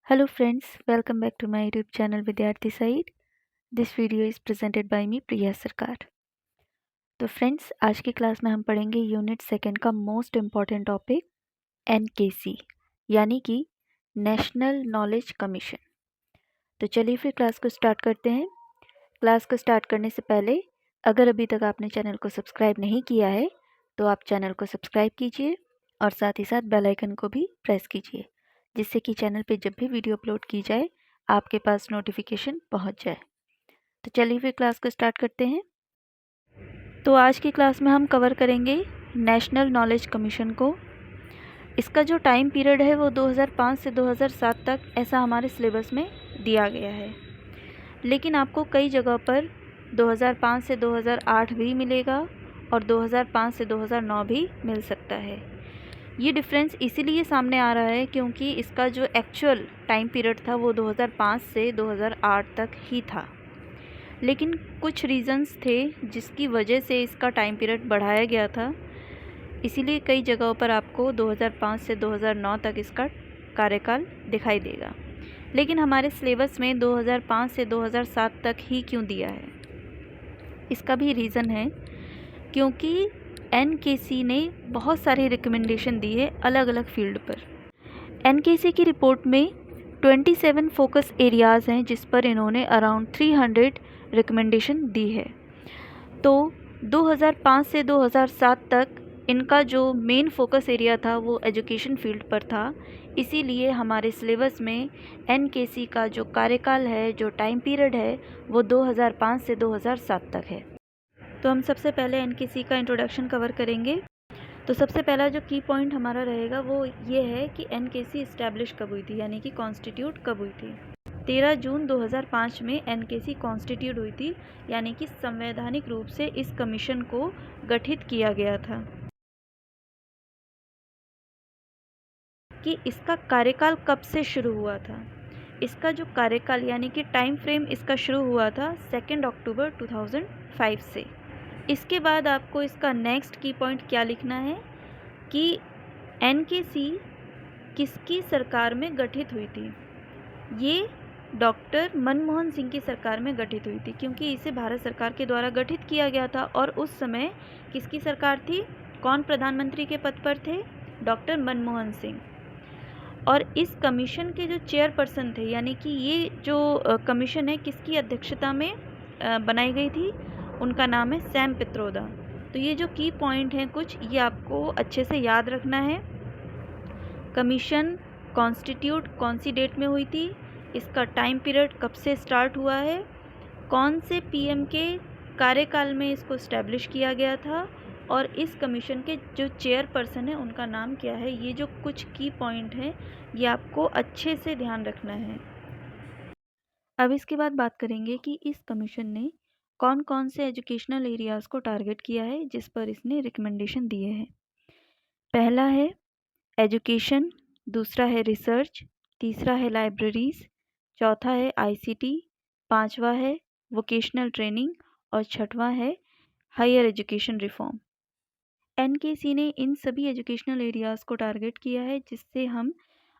Hello friends, welcome back to my YouTube channel विद्यार्थी side. This video is presented by me प्रिया सरकार. तो friends, आज की class में हम पढ़ेंगे यूनिट सेकेंड का मोस्ट इम्पॉर्टेंट टॉपिक एनकेसी यानी कि नेशनल नॉलेज कमीशन. तो चलिए फिर क्लास को स्टार्ट करते हैं. क्लास को स्टार्ट करने से पहले अगर अभी तक आपने चैनल को सब्सक्राइब नहीं किया है तो आप चैनल को सब्सक्राइब कीजिए और साथ ही साथ बेल आइकन को भी प्रेस कीजिए, जिससे कि चैनल पे जब भी वीडियो अपलोड की जाए आपके पास नोटिफिकेशन पहुंच जाए. तो चलिए फिर क्लास को स्टार्ट करते हैं. तो आज की क्लास में हम कवर करेंगे नेशनल नॉलेज कमीशन को. इसका जो टाइम पीरियड है वो 2005 से 2007 तक ऐसा हमारे सिलेबस में दिया गया है, लेकिन आपको कई जगह पर 2005 से 2008 भी मिलेगा और 2005 से 2009 भी मिल सकता है. ये डिफरेंस इसीलिए सामने आ रहा है क्योंकि इसका जो एक्चुअल टाइम पीरियड था वो 2005 से 2008 तक ही था, लेकिन कुछ रीज़न्स थे जिसकी वजह से इसका टाइम पीरियड बढ़ाया गया था. इसीलिए कई जगहों पर आपको 2005 से 2009 तक इसका कार्यकाल दिखाई देगा, लेकिन हमारे सिलेबस में 2005 से 2007 तक ही क्यों दिया है? इसका भी रीज़न है क्योंकि एनकेसी ने बहुत सारी रिकमेंडेशन दी है अलग अलग फील्ड पर. एनकेसी की रिपोर्ट में 27 फोकस एरियाज़ हैं जिस पर इन्होंने अराउंड 300 रिकमेंडेशन दी है. तो 2005 से 2007 तक इनका जो मेन फोकस एरिया था वो एजुकेशन फील्ड पर था. इसीलिए हमारे सिलेबस में एनकेसी का जो कार्यकाल है, जो टाइम पीरियड है, वो 2005 से 2007 तक है. तो हम सबसे पहले एनकेसी का इंट्रोडक्शन कवर करेंगे. तो सबसे पहला जो की पॉइंट हमारा रहेगा वो ये है कि एनकेसी इस्टेब्लिश कब हुई थी, यानी कि कॉन्स्टिट्यूट कब हुई थी. 13 जून 2005 में एनकेसी कॉन्स्टिट्यूट हुई थी, यानी कि संवैधानिक रूप से इस कमीशन को गठित किया गया था. कि इसका कार्यकाल कब से शुरू हुआ था? इसका जो कार्यकाल यानी कि टाइम फ्रेम इसका शुरू हुआ था 2 अक्टूबर 2005 से. इसके बाद आपको इसका नेक्स्ट की पॉइंट क्या लिखना है कि एनकेसी किसकी सरकार में गठित हुई थी? ये डॉक्टर मनमोहन सिंह की सरकार में गठित हुई थी, क्योंकि इसे भारत सरकार के द्वारा गठित किया गया था. और उस समय किसकी सरकार थी? कौन प्रधानमंत्री के पद पर थे? डॉक्टर मनमोहन सिंह. और इस कमीशन के जो चेयरपर्सन थे, यानी कि ये जो कमीशन है किसकी अध्यक्षता में बनाई गई थी? उनका नाम है सैम पित्रोदा. तो ये जो की पॉइंट हैं कुछ, ये आपको अच्छे से याद रखना है. कमीशन कॉन्स्टिट्यूट कौन सी डेट में हुई थी, इसका टाइम पीरियड कब से स्टार्ट हुआ है, कौन से पीएम के कार्यकाल में इसको इस्टेब्लिश किया गया था, और इस कमीशन के जो चेयरपर्सन है उनका नाम क्या है. ये जो कुछ की पॉइंट हैं ये आपको अच्छे से ध्यान रखना है. अब इसके बाद बात करेंगे कि इस कमीशन ने कौन कौन से एजुकेशनल एरियाज़ को टारगेट किया है जिस पर इसने रिकमेंडेशन दिए हैं. पहला है एजुकेशन, दूसरा है रिसर्च, तीसरा है लाइब्रेरीज़, चौथा है आईसीटी, पांचवा है वोकेशनल ट्रेनिंग और छठवां है हायर एजुकेशन रिफॉर्म. एनकेसी ने इन सभी एजुकेशनल एरियाज़ को टारगेट किया है जिससे हम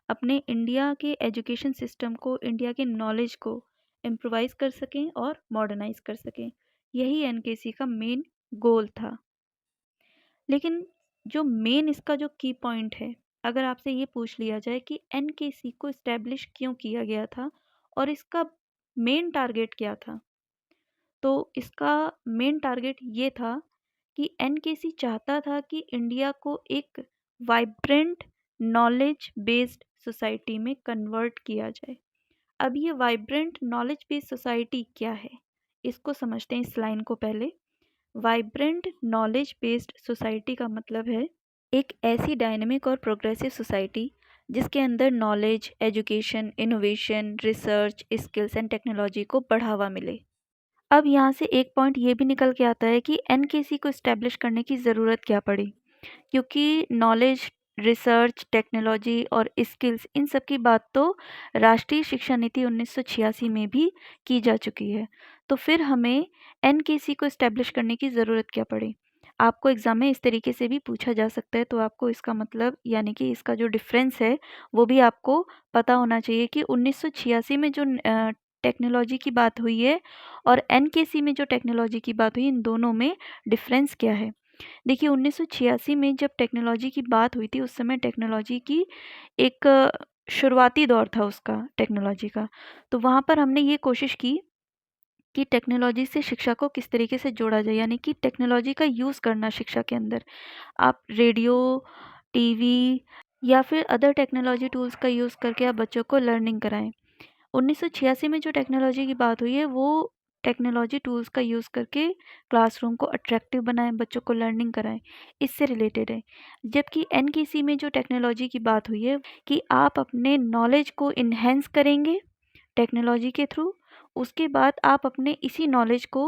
अपने इंडिया के एजुकेशन सिस्टम को, इंडिया के नॉलेज को इम्प्रोवाइज़ कर सकें और मॉडर्नाइज कर सकें. यही एनकेसी का मेन गोल था. लेकिन जो मेन इसका जो की पॉइंट है, अगर आपसे ये पूछ लिया जाए कि एनकेसी को इस्टेब्लिश क्यों किया गया था और इसका मेन टारगेट क्या था, तो इसका मेन टारगेट ये था कि एनकेसी चाहता था कि इंडिया को एक वाइब्रेंट नॉलेज बेस्ड सोसाइटी में कन्वर्ट किया जाए. अब ये वाइब्रेंट नॉलेज बेस्ड सोसाइटी क्या है, इसको समझते हैं इस लाइन को पहले. वाइब्रेंट नॉलेज बेस्ड सोसाइटी का मतलब है एक ऐसी डायनेमिक और प्रोग्रेसिव सोसाइटी जिसके अंदर knowledge, education, innovation, research, skills and technology को बढ़ावा मिले. अब यहाँ से एक पॉइंट ये भी निकल के आता है कि एनकेसी को इस्टेब्लिश करने की ज़रूरत क्या पड़ी, क्योंकि नॉलेज, रिसर्च, टेक्नोलॉजी और स्किल्स, इन सब की बात तो राष्ट्रीय शिक्षा नीति 1986 में भी की जा चुकी है. तो फिर हमें एनकेसी को इस्टेब्लिश करने की ज़रूरत क्या पड़ी? आपको एग्ज़ाम में इस तरीके से भी पूछा जा सकता है, तो आपको इसका मतलब यानी कि इसका जो डिफ़रेंस है वो भी आपको पता होना चाहिए कि 1986 में जो टेक्नोलॉजी की बात हुई है और एनकेसी में जो टेक्नोलॉजी की बात हुई, इन दोनों में डिफ़रेंस क्या है। देखिए 1986 में जब टेक्नोलॉजी की बात हुई थी, उस समय टेक्नोलॉजी की एक शुरुआती दौर था उसका टेक्नोलॉजी का। तो वहाँ पर हमने ये कोशिश की कि टेक्नोलॉजी से शिक्षा को किस तरीके से जोड़ा जाए, यानी कि टेक्नोलॉजी का यूज़ करना शिक्षा के अंदर। आप रेडियो, टीवी या फिर अदर टेक्नोलॉजी टूल्स का यूज़ करके आप बच्चों को लर्निंग कराएँ। 1986 में जो टेक्नोलॉजी की बात हुई है, वो टेक्नोलॉजी टूल्स का यूज़ करके क्लासरूम को अट्रैक्टिव बनाएँ, बच्चों को लर्निंग कराएँ, इससे रिलेटेड है। जबकि एनकेसी में जो टेक्नोलॉजी की बात हुई है कि आप अपने नॉलेज को एनहांस करेंगे टेक्नोलॉजी के थ्रू, उसके बाद आप अपने इसी नॉलेज को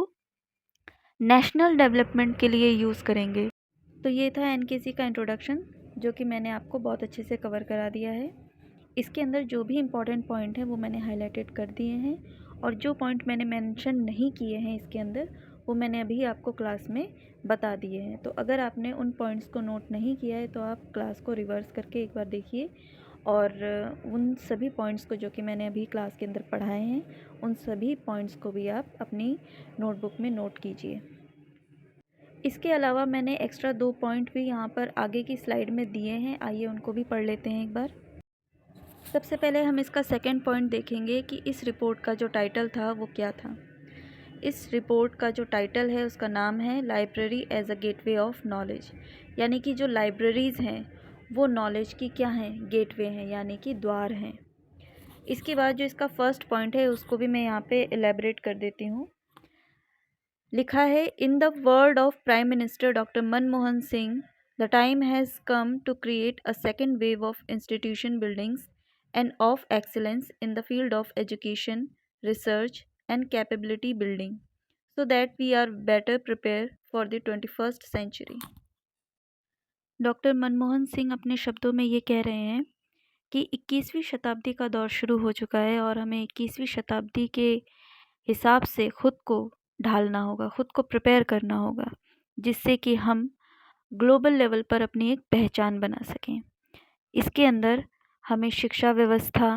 नेशनल डेवलपमेंट के लिए यूज़ करेंगे। तो ये था एनकेसी का इंट्रोडक्शन, जो कि मैंने आपको बहुत अच्छे से कवर करा दिया है। इसके अंदर जो भी इम्पोर्टेंट पॉइंट है वो मैंने हाईलाइटेड कर दिए हैं, और जो पॉइंट मैंने मेंशन नहीं किए हैं इसके अंदर, वो मैंने अभी आपको क्लास में बता दिए हैं। तो अगर आपने उन पॉइंट्स को नोट नहीं किया है तो आप क्लास को रिवर्स करके एक बार देखिए, और उन सभी पॉइंट्स को जो कि मैंने अभी क्लास के अंदर पढ़ाए हैं, उन सभी पॉइंट्स को भी आप अपनी नोटबुक में नोट कीजिए। इसके अलावा मैंने एक्स्ट्रा 2 पॉइंट भी यहाँ पर आगे की स्लाइड में दिए हैं, आइए उनको भी पढ़ लेते हैं एक बार। सबसे पहले हम इसका सेकंड पॉइंट देखेंगे कि इस रिपोर्ट का जो टाइटल था वो क्या था। इस रिपोर्ट का जो टाइटल है उसका नाम है library as a gateway of knowledge, यानी कि जो लाइब्रेरीज़ हैं वो नॉलेज की क्या हैं, गेटवे हैं, यानी कि द्वार हैं। इसके बाद जो इसका फर्स्ट पॉइंट है उसको भी मैं यहाँ पे एलेबरेट कर देती हूँ। लिखा है, in the word of prime minister doctor Manmohan Singh, the time has come to create a second wave of institution buildings and of excellence in the field of education, research and capability building so that we are better prepared for the 21st century। Doctor Manmohan Singh अपने शब्दों में ये कह रहे हैं कि 21वीं शताब्दी का दौर शुरू हो चुका है और हमें 21वीं शताब्दी के हिसाब से खुद को ढालना होगा, खुद को प्रिपेयर करना होगा, जिससे कि हम ग्लोबल लेवल पर अपनी एक पहचान बना सकें। इसके अंदर हमें शिक्षा व्यवस्था,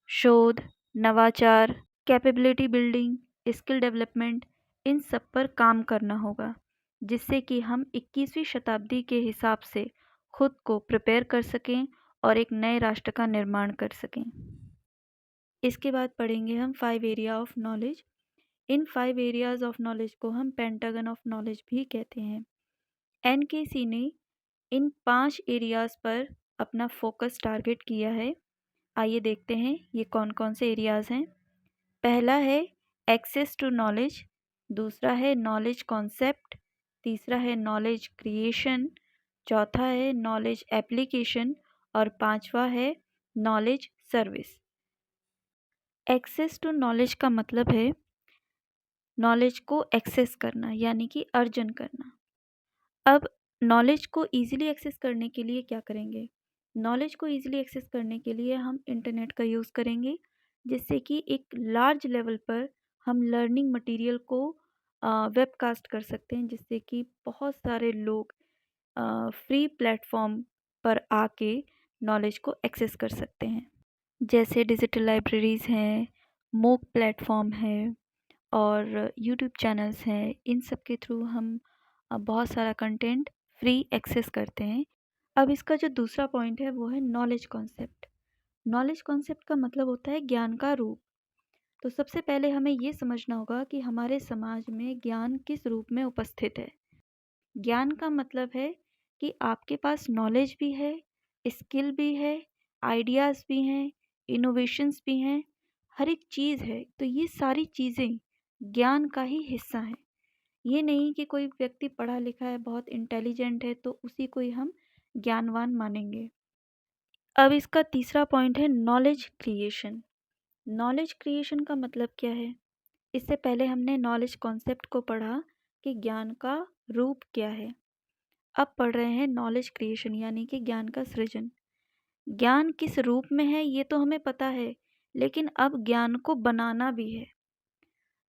शोध, नवाचार, कैपेबिलिटी बिल्डिंग, स्किल डेवलपमेंट, इन सब पर काम करना होगा, जिससे कि हम 21वीं शताब्दी के हिसाब से खुद को प्रिपेयर कर सकें और एक नए राष्ट्र का निर्माण कर सकें। इसके बाद पढ़ेंगे हम 5 area of knowledge. In 5 areas of knowledge को हम पेंटागन ऑफ नॉलेज भी कहते हैं। एनकेसी ने इन 5 एरियाज़ पर अपना फोकस टारगेट किया है। आइए देखते हैं ये कौन कौन से एरियाज़ हैं। पहला है एक्सेस टू नॉलेज, दूसरा है नॉलेज कॉन्सेप्ट, तीसरा है नॉलेज क्रिएशन, चौथा है नॉलेज एप्लीकेशन और पांचवा है knowledge service. Access to knowledge का मतलब है नॉलेज को एक्सेस करना, यानी कि अर्जन करना। अब नॉलेज को ईज़िली एक्सेस करने के लिए क्या करेंगे? नॉलेज को ईज़िली एक्सेस करने के लिए हम इंटरनेट का यूज़ करेंगे, जिससे कि एक लार्ज लेवल पर हम लर्निंग मटेरियल को वेबकास्ट कर सकते हैं, जिससे कि बहुत सारे लोग फ्री प्लेटफॉर्म पर आके नॉलेज को एक्सेस कर सकते हैं। जैसे डिजिटल लाइब्रेरीज़ हैं, मूक प्लेटफॉर्म है और यूट्यूब चैनल्स हैं। इन सब के थ्रू हम बहुत सारा कंटेंट फ्री एक्सेस करते हैं। अब इसका जो दूसरा पॉइंट है वो है नॉलेज कॉन्सेप्ट। नॉलेज कॉन्सेप्ट का मतलब होता है ज्ञान का रूप। तो सबसे पहले हमें ये समझना होगा कि हमारे समाज में ज्ञान किस रूप में उपस्थित है। ज्ञान का मतलब है कि आपके पास नॉलेज भी है, स्किल भी है, आइडियाज़ भी हैं, इनोवेशंस भी हैं, हर एक चीज़ है। तो ये सारी चीज़ें ज्ञान का ही हिस्सा हैं। ये नहीं कि कोई व्यक्ति पढ़ा लिखा है, बहुत इंटेलिजेंट है, तो उसी को ही हम ज्ञानवान मानेंगे। अब इसका तीसरा पॉइंट है नॉलेज क्रिएशन। नॉलेज क्रिएशन का मतलब क्या है? इससे पहले हमने नॉलेज कॉन्सेप्ट को पढ़ा कि ज्ञान का रूप क्या है। अब पढ़ रहे हैं नॉलेज क्रिएशन, यानी कि ज्ञान का सृजन। ज्ञान किस रूप में है ये तो हमें पता है, लेकिन अब ज्ञान को बनाना भी है।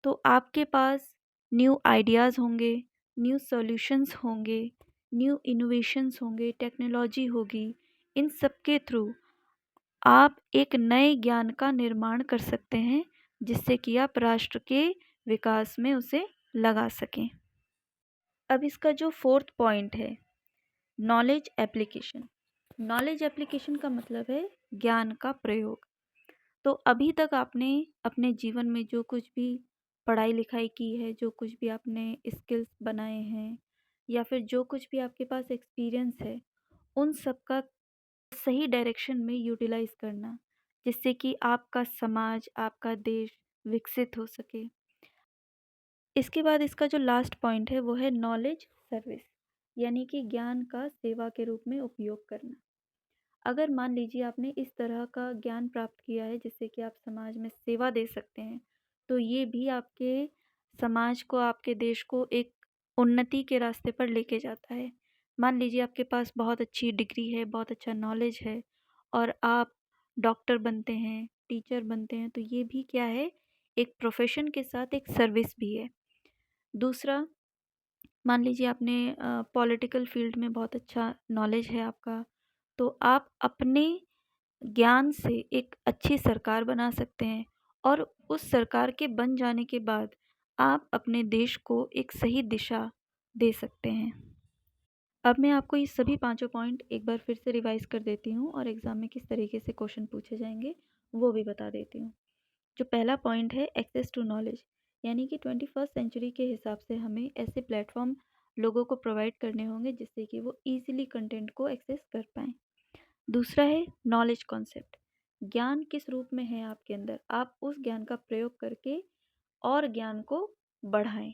तो आपके पास न्यू आइडियाज़ होंगे, न्यू सॉल्यूशंस होंगे, न्यू इनोवेशंस होंगे, टेक्नोलॉजी होगी। इन सब के थ्रू आप एक नए ज्ञान का निर्माण कर सकते हैं जिससे कि आप राष्ट्र के विकास में उसे लगा सकें। अब इसका जो फोर्थ पॉइंट है, नॉलेज एप्लीकेशन। नॉलेज एप्लीकेशन का मतलब है ज्ञान का प्रयोग। तो अभी तक आपने अपने जीवन में जो कुछ भी पढ़ाई लिखाई की है, जो कुछ भी आपने स्किल्स बनाए हैं, या फिर जो कुछ भी आपके पास एक्सपीरियंस है, उन सब का सही डायरेक्शन में यूटिलाइज करना, जिससे कि आपका समाज, आपका देश विकसित हो सके। इसके बाद इसका जो लास्ट पॉइंट है वो है नॉलेज सर्विस, यानी कि ज्ञान का सेवा के रूप में उपयोग करना। अगर मान लीजिए आपने इस तरह का ज्ञान प्राप्त किया है जिससे कि आप समाज में सेवा दे सकते हैं, तो ये भी आपके समाज को, आपके देश को एक उन्नति के रास्ते पर लेके जाता है। मान लीजिए आपके पास बहुत अच्छी डिग्री है, बहुत अच्छा नॉलेज है, और आप डॉक्टर बनते हैं, टीचर बनते हैं, तो ये भी क्या है, एक प्रोफेशन के साथ एक सर्विस भी है। दूसरा, मान लीजिए आपने पॉलिटिकल फील्ड में बहुत अच्छा नॉलेज है आपका, तो आप अपने ज्ञान से एक अच्छी सरकार बना सकते हैं, और उस सरकार के बन जाने के बाद आप अपने देश को एक सही दिशा दे सकते हैं। अब मैं आपको ये सभी पांचों पॉइंट एक बार फिर से रिवाइज कर देती हूँ और एग्ज़ाम में किस तरीके से क्वेश्चन पूछे जाएंगे वो भी बता देती हूँ। जो पहला पॉइंट है, एक्सेस टू नॉलेज, यानी कि 21st सेंचुरी के हिसाब से हमें ऐसे प्लेटफॉर्म लोगों को प्रोवाइड करने होंगे जिससे कि वो ईजिली कंटेंट को एक्सेस कर पाएँ। दूसरा है नॉलेज कॉन्सेप्ट, ज्ञान किस रूप में है आपके अंदर, आप उस ज्ञान का प्रयोग करके और ज्ञान को बढ़ाएं,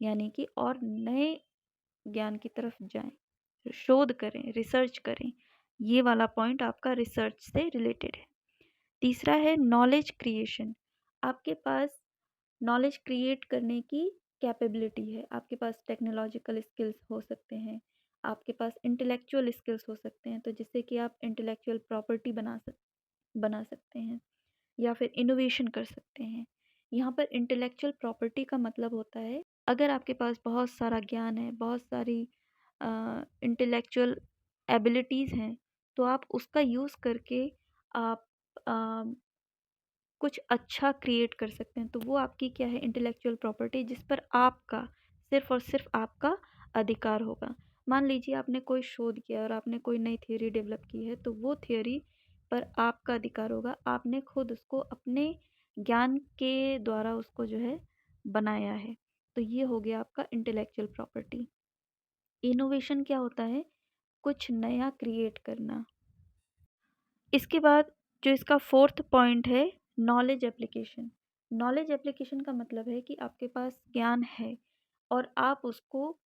यानी कि और नए ज्ञान की तरफ जाएं, शोध करें, रिसर्च करें। ये वाला पॉइंट आपका रिसर्च से रिलेटेड है। तीसरा है नॉलेज क्रिएशन, आपके पास नॉलेज क्रिएट करने की कैपेबिलिटी है, आपके पास टेक्नोलॉजिकल स्किल्स हो सकते हैं, आपके पास इंटेलेक्चुअल स्किल्स हो सकते हैं, तो जिससे कि आप इंटेलेक्चुअल प्रॉपर्टी बना सकते हैं या फिर इनोवेशन कर सकते हैं। यहाँ पर इंटेलेक्चुअल प्रॉपर्टी का मतलब होता है, अगर आपके पास बहुत सारा ज्ञान है, बहुत सारी इंटेलेक्चुअल एबिलिटीज़ हैं, तो आप उसका यूज़ करके आप कुछ अच्छा क्रिएट कर सकते हैं। तो वो आपकी क्या है, इंटेलेक्चुअल प्रॉपर्टी, जिस पर आपका सिर्फ और सिर्फ आपका अधिकार होगा। मान लीजिए आपने कोई शोध किया और आपने कोई नई थियोरी डेवलप की है, तो वो थियोरी पर आपका अधिकार होगा, आपने खुद उसको अपने ज्ञान के द्वारा उसको जो है बनाया है। तो ये हो गया आपका इंटेलेक्चुअल प्रॉपर्टी। इनोवेशन क्या होता है, कुछ नया क्रिएट करना। इसके बाद जो इसका फोर्थ पॉइंट है, नॉलेज एप्लीकेशन। नॉलेज एप्लीकेशन का मतलब है कि आपके पास ज्ञान है और आप उसको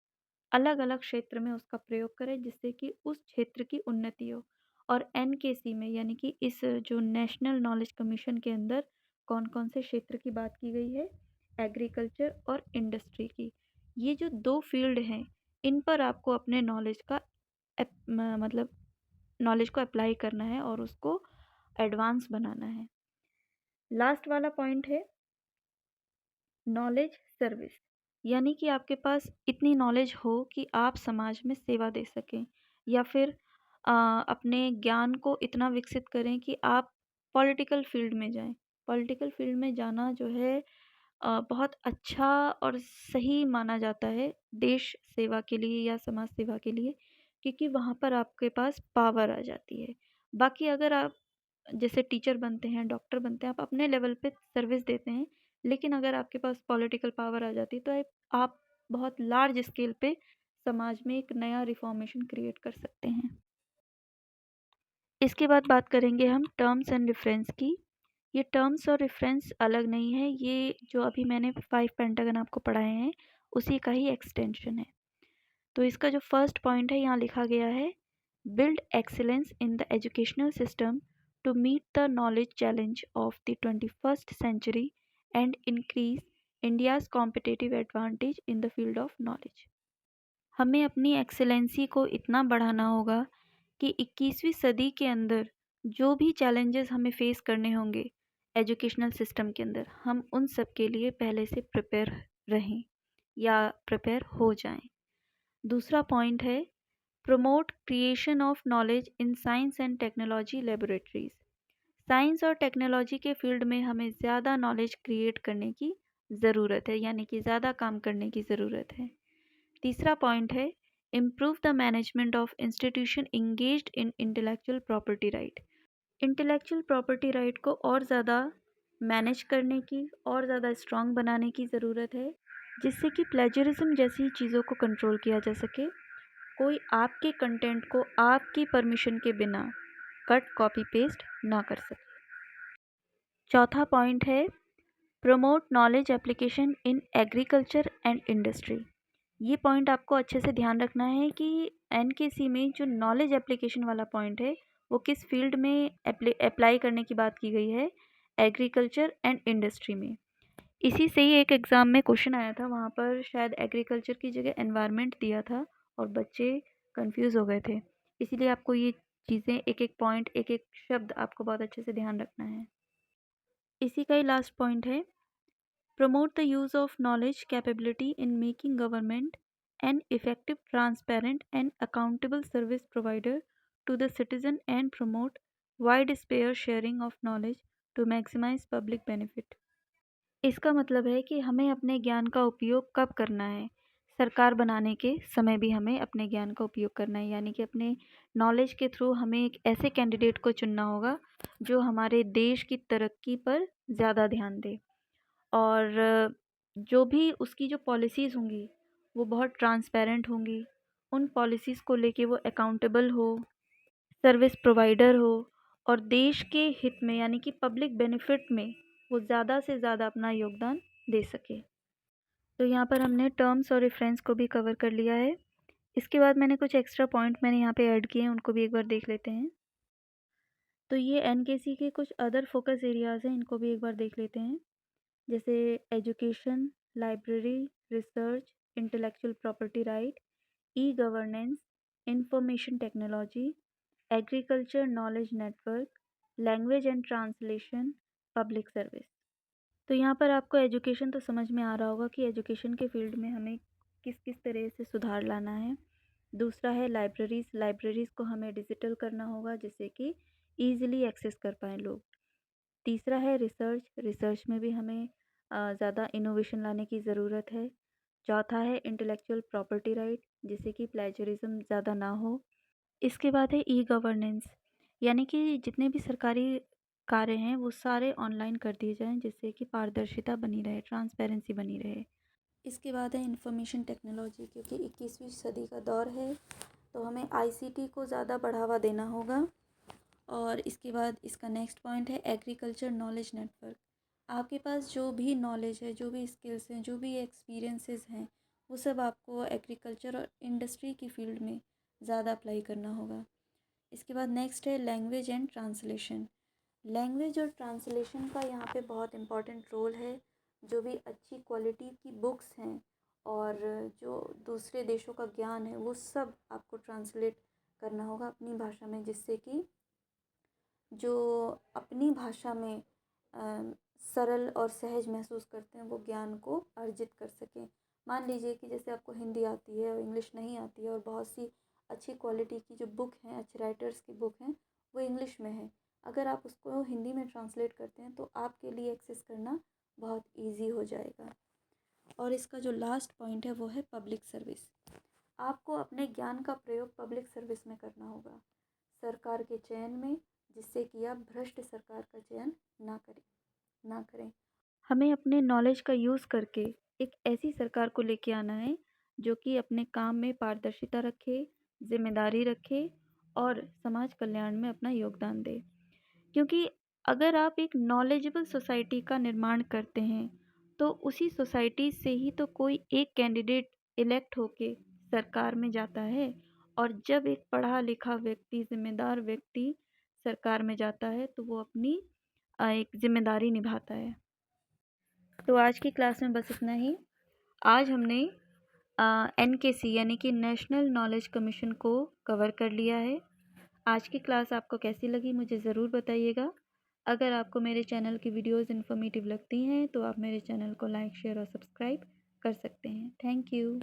अलग अलग क्षेत्र में उसका प्रयोग करें जिससे कि उस क्षेत्र की उन्नति हो। और एनकेसी में, यानी कि इस जो नेशनल नॉलेज कमीशन के अंदर कौन कौन से क्षेत्र की बात की गई है, एग्रीकल्चर और इंडस्ट्री की। ये जो दो फील्ड हैं, इन पर आपको अपने नॉलेज का मतलब नॉलेज को अप्लाई करना है और उसको एडवांस बनाना है। लास्ट वाला पॉइंट है नॉलेज सर्विस, यानी कि आपके पास इतनी नॉलेज हो कि आप समाज में सेवा दे सकें, या फिर अपने ज्ञान को इतना विकसित करें कि आप पॉलिटिकल फील्ड में जाएं। पॉलिटिकल फील्ड में जाना जो है बहुत अच्छा और सही माना जाता है देश सेवा के लिए या समाज सेवा के लिए, क्योंकि वहाँ पर आपके पास पावर आ जाती है। बाकी अगर आप जैसे टीचर बनते हैं, डॉक्टर बनते हैं, आप अपने लेवल पे सर्विस देते हैं, लेकिन अगर आपके पास पॉलिटिकल पावर आ जाती है तो आप बहुत लार्ज स्केल पे समाज में एक नया रिफॉर्मेशन क्रिएट कर सकते हैं। इसके बाद बात करेंगे हम टर्म्स एंड रेफरेंस की। ये टर्म्स और रेफरेंस अलग नहीं है, ये जो अभी मैंने 5 पेंटागन आपको पढ़ाए हैं उसी का ही एक्सटेंशन है। तो इसका जो फर्स्ट पॉइंट है यहाँ लिखा गया है, build excellence in the educational system to meet the knowledge challenge of the 21st century and increase India's competitive advantage in the field of knowledge. हमें अपनी एक्सेलेंसी को इतना बढ़ाना होगा कि 21वीं सदी के अंदर जो भी चैलेंजेस हमें फेस करने होंगे एजुकेशनल सिस्टम के अंदर, हम उन सब के लिए पहले से प्रिपेयर रहें या प्रिपेयर हो जाएं। दूसरा पॉइंट है promote creation of knowledge in science and technology laboratories. Science और टेक्नोलॉजी के फील्ड में हमें ज़्यादा नॉलेज क्रिएट करने की ज़रूरत है, यानी कि ज़्यादा काम करने की ज़रूरत है। तीसरा पॉइंट है improve the management of institution engaged in intellectual property right. Intellectual property right को और ज़्यादा मैनेज करने की, और ज़्यादा स्ट्रॉन्ग बनाने की ज़रूरत है, जिससे कि प्लेजरिज्म जैसी चीज़ों को कंट्रोल किया जा सके। कोई आपके कंटेंट को आपकी परमिशन के बिना कट कॉपी पेस्ट ना कर सके। चौथा पॉइंट है promote knowledge application in agriculture and industry. ये पॉइंट आपको अच्छे से ध्यान रखना है कि एनकेसी में जो नॉलेज एप्लीकेशन वाला पॉइंट है वो किस फील्ड में अप्लाई करने की बात की गई है, एग्रीकल्चर एंड इंडस्ट्री में। इसी से ही एक एग्ज़ाम में क्वेश्चन आया था, वहाँ पर शायद एग्रीकल्चर की जगह एनवायरनमेंट दिया था और बच्चे कंफ्यूज हो गए थे। इसीलिए आपको ये चीज़ें, एक एक पॉइंट, एक एक शब्द आपको बहुत अच्छे से ध्यान रखना है। इसी का ही लास्ट पॉइंट है promote the use of knowledge capability in making government an effective, transparent and accountable service provider to the citizen and promote widespread sharing of knowledge to maximize public benefit। इसका मतलब है कि हमें अपने ज्ञान का उपयोग कब करना है, सरकार बनाने के समय भी हमें अपने ज्ञान का उपयोग करना है, यानी कि अपने नॉलेज के थ्रू हमें एक ऐसे कैंडिडेट को चुनना होगा जो हमारे देश की तरक्की पर ज़्यादा ध्यान दे, और जो भी उसकी जो पॉलिसीज़ होंगी वो बहुत ट्रांसपेरेंट होंगी, उन पॉलिसीज़ को लेके वो अकाउंटेबल हो, सर्विस प्रोवाइडर हो, और देश के हित में यानी कि पब्लिक बेनिफिट में वो ज़्यादा से ज़्यादा अपना योगदान दे सके। तो यहाँ पर हमने टर्म्स और रेफरेंस को भी कवर कर लिया है। इसके बाद मैंने कुछ एक्स्ट्रा पॉइंट मैंने यहाँ पे ऐड किए हैं, उनको भी एक बार देख लेते हैं। तो ये एनकेसी के कुछ अदर फोकस एरियाज़ हैं, इनको भी एक बार देख लेते हैं। जैसे education, library, research, intellectual property right, e governance, information technology, agriculture knowledge network, language and translation, public service. तो यहाँ पर आपको एजुकेशन तो समझ में आ रहा होगा कि एजुकेशन के फील्ड में हमें किस किस तरह से सुधार लाना है। दूसरा है लाइब्रेरीज़, लाइब्रेरीज़ को हमें डिजिटल करना होगा जिससे कि ईज़िली एक्सेस कर पाएँ लोग। तीसरा है रिसर्च, रिसर्च में भी हमें ज़्यादा इनोवेशन लाने की ज़रूरत है। चौथा है इंटेलेक्चुअल प्रॉपर्टी राइट, जिससे कि प्लेजरिज्म ज़्यादा ना हो। इसके बाद है ई गवर्नेंस, यानी कि जितने भी सरकारी कार्य हैं वो सारे ऑनलाइन कर दिए जाएं जिससे कि पारदर्शिता बनी रहे, ट्रांसपेरेंसी बनी रहे। इसके बाद है इंफॉर्मेशन टेक्नोलॉजी, क्योंकि 21वीं सदी का दौर है तो हमें आईसीटी को ज़्यादा बढ़ावा देना होगा। और इसके बाद इसका नेक्स्ट पॉइंट है एग्रीकल्चर नॉलेज नेटवर्क। आपके पास जो भी नॉलेज है, जो भी स्किल्स हैं, जो भी एक्सपीरियंसेस हैं, वो सब आपको एग्रीकल्चर और इंडस्ट्री की फील्ड में ज़्यादा अप्लाई करना होगा। इसके बाद नेक्स्ट है लैंग्वेज एंड ट्रांसलेशन। लैंग्वेज और ट्रांसलेशन का यहाँ पे बहुत इम्पोर्टेंट रोल है। जो भी अच्छी क्वालिटी की बुक्स हैं और जो दूसरे देशों का ज्ञान है वो सब आपको ट्रांसलेट करना होगा अपनी भाषा में, जिससे कि जो अपनी भाषा में सरल और सहज महसूस करते हैं वो ज्ञान को अर्जित कर सकें। मान लीजिए कि जैसे आपको हिंदी आती है और इंग्लिश नहीं आती है, और बहुत सी अच्छी क्वालिटी की जो बुक हैं, अच्छे राइटर्स की बुक हैं, वो इंग्लिश में है, अगर आप उसको हिंदी में ट्रांसलेट करते हैं तो आपके लिए एक्सेस करना बहुत ईजी हो जाएगा। और इसका जो लास्ट पॉइंट है वो है पब्लिक सर्विस। आपको अपने ज्ञान का प्रयोग पब्लिक सर्विस में करना होगा, सरकार के चयन में, जिससे कि आप भ्रष्ट सरकार का चयन ना करें। हमें अपने नॉलेज का यूज़ करके एक ऐसी सरकार को लेके आना है जो कि अपने काम में पारदर्शिता रखे, जिम्मेदारी रखे और समाज कल्याण में अपना योगदान दे। क्योंकि अगर आप एक नॉलेजेबल सोसाइटी का निर्माण करते हैं तो उसी सोसाइटी से ही तो कोई एक कैंडिडेट इलेक्ट होके सरकार में जाता है, और जब एक पढ़ा लिखा व्यक्ति, जिम्मेदार व्यक्ति सरकार में जाता है तो वो अपनी एक जिम्मेदारी निभाता है। तो आज की क्लास में बस इतना ही। आज हमने एनकेसी यानी कि नेशनल नॉलेज कमीशन को कवर कर लिया है। आज की क्लास आपको कैसी लगी मुझे ज़रूर बताइएगा। अगर आपको मेरे चैनल की वीडियोस इन्फॉर्मेटिव लगती हैं तो आप मेरे चैनल को लाइक, शेयर और सब्सक्राइब कर सकते हैं। Thank you.